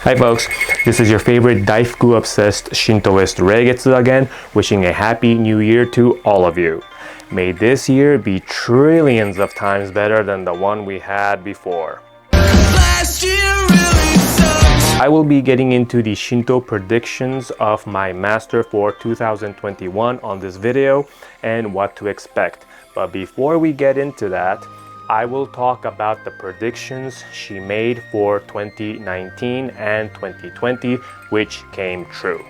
Hi folks, this is your favorite Daifuku obsessed Shintoist Reigetsu again, wishing a happy new year to all of you. May this year be trillions of times better than the one we had before. Last year really sucked. I will be getting into the Shinto predictions of my master for 2021 on this video and what to expect. But before we get into that, I will talk about the predictions she made for 2019 and 2020, which came true.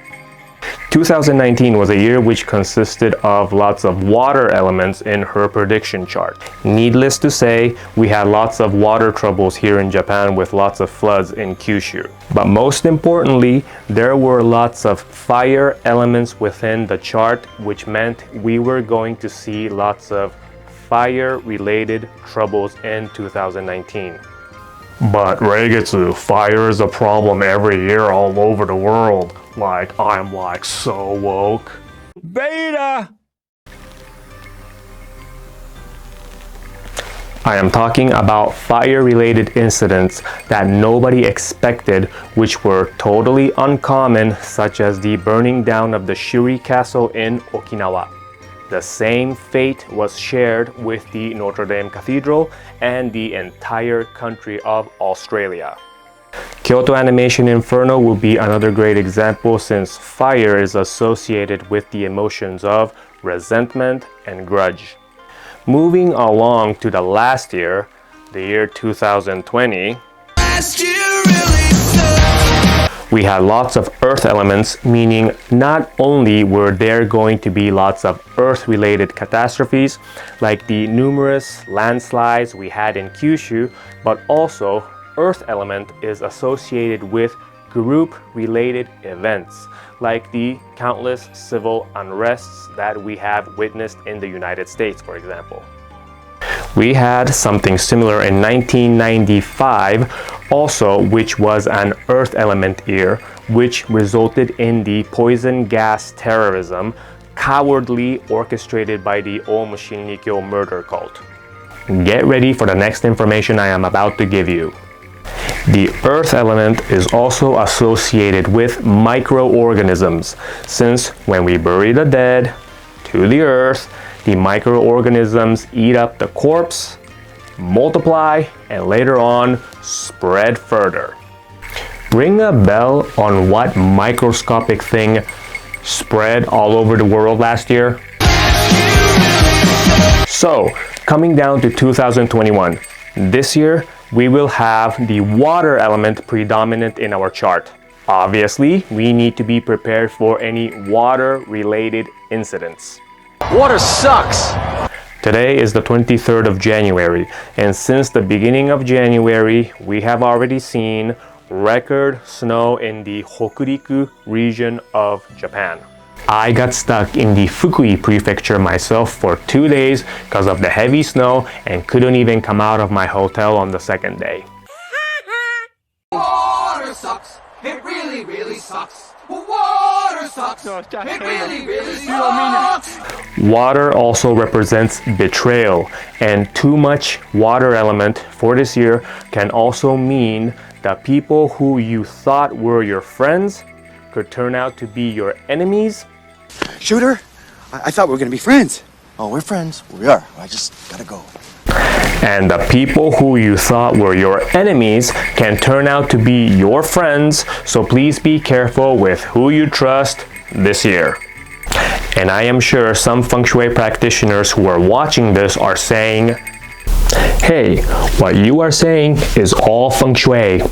2019 was a year which consisted of lots of water elements in her prediction chart. Needless to say, we had lots of water troubles here in Japan with lots of floods in Kyushu. But most importantly, there were lots of fire elements within the chart, which meant we were going to see lots of fire-related troubles in 2019. But Reigetsu, fire is a problem every year all over the world. I'm so woke. Beta! I am talking about fire-related incidents that nobody expected, which were totally uncommon, such as the burning down of the Shuri Castle in Okinawa. The same fate was shared with the Notre Dame Cathedral and the entire country of Australia. Kyoto Animation Inferno will be another great example, since fire is associated with the emotions of resentment and grudge. Moving along to the last year, the year 2020, Last year really sucked. we had lots of earth elements, meaning not only were there going to be lots of earth-related catastrophes, like the numerous landslides we had in Kyushu, but also earth element is associated with group-related events, like the countless civil unrests that we have witnessed in the United States, for example. We had something similar in 1995 also, which was an earth element year, which resulted in the poison gas terrorism cowardly orchestrated by the Oum Shinrikyo murder cult. Get ready for the next information I am about to give you. The earth element is also associated with microorganisms, since when we bury the dead to the earth, the microorganisms eat up the corpse, multiply, and later on spread further. Ring a bell on what microscopic thing spread all over the world last year? So, coming down to 2021, this year we will have the water element predominant in our chart. Obviously, we need to be prepared for any water-related incidents. Water sucks! Today is the 23rd of January, and since the beginning of January, we have already seen record snow in the Hokuriku region of Japan. I got stuck in the Fukui prefecture myself for 2 days because of the heavy snow and couldn't even come out of my hotel on the second day. Water sucks. It really, really sucks. Water sucks. It really, really sucks. Water also represents betrayal, and too much water element for this year can also mean the people who you thought were your friends could turn out to be your enemies. Shooter, I thought we were gonna be friends. Oh, we're friends. We are. I just gotta go. And the people who you thought were your enemies can turn out to be your friends, so please be careful with who you trust this year. And I am sure some feng shui practitioners who are watching this are saying, hey, what you are saying is all feng shui.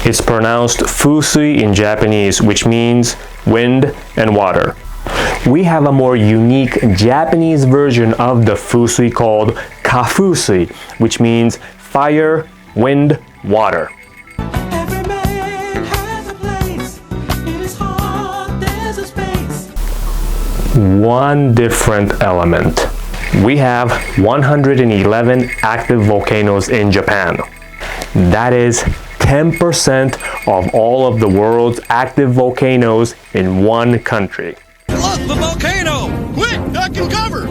It's pronounced fusui in Japanese, which means wind and water. We have a more unique Japanese version of the fusui called kafusui, which means fire, wind, water. Every man has a place. In his heart there's a space. One different element. We have 111 active volcanoes in Japan. That is 10% of all of the world's active volcanoes in one country. Look, the volcano! Quick, duck and cover!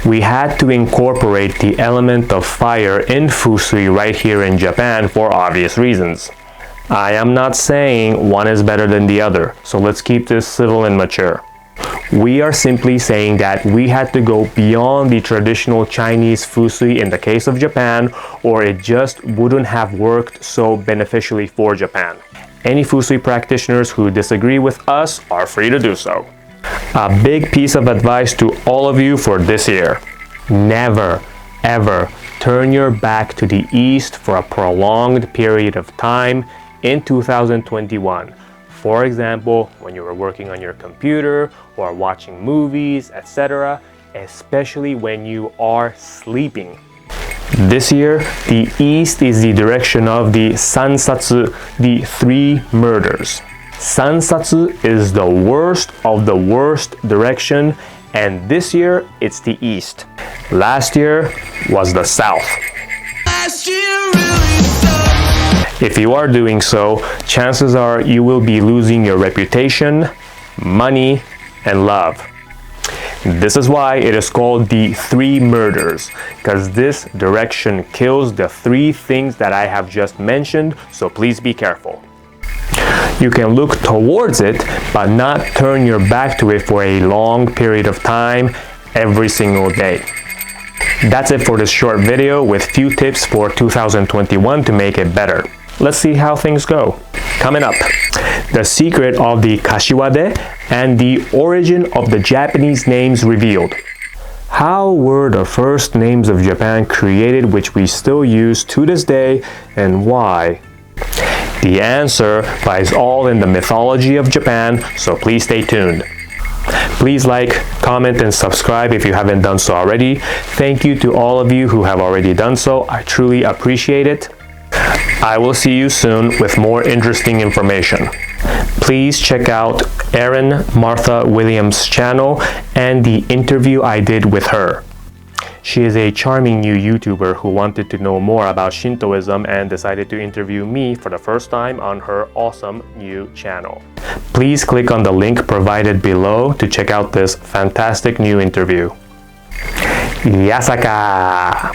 We had to incorporate the element of fire in fusui right here in Japan for obvious reasons. I am not saying one is better than the other, so let's keep this civil and mature. We are simply saying that we had to go beyond the traditional Chinese fusui in the case of Japan, or it just wouldn't have worked so beneficially for Japan. Any fusui practitioners who disagree with us are free to do so. A big piece of advice to all of you for this year. Never, ever turn your back to the East for a prolonged period of time in 2021. For example, when you were working on your computer or watching movies, etc., especially when you are sleeping. This year, the East is the direction of the Sansatsu, the 3 murders. Sansatsu is the worst of the worst direction, and this year it's the East. Last year was the South. If you are doing so, chances are you will be losing your reputation, money, and love. This is why it is called the 3 murders, because this direction kills the 3 things that I have just mentioned, so please be careful. You can look towards it, but not turn your back to it for a long period of time every single day. That's it for this short video with few tips for 2021 to make it better. Let's see how things go. Coming up, the secret of the kashiwade and the origin of the Japanese names revealed. How were the first names of Japan created, which we still use to this day, and why? The answer lies all in the mythology of Japan, so please stay tuned. Please like, comment, and subscribe if you haven't done so already. Thank you to all of you who have already done so. I truly appreciate it. I will see you soon with more interesting information. Please check out Erin Martha Williams' channel and the interview I did with her. She is a charming new YouTuber who wanted to know more about Shintoism and decided to interview me for the first time on her awesome new channel. Please click on the link provided below to check out this fantastic new interview. Yasaka!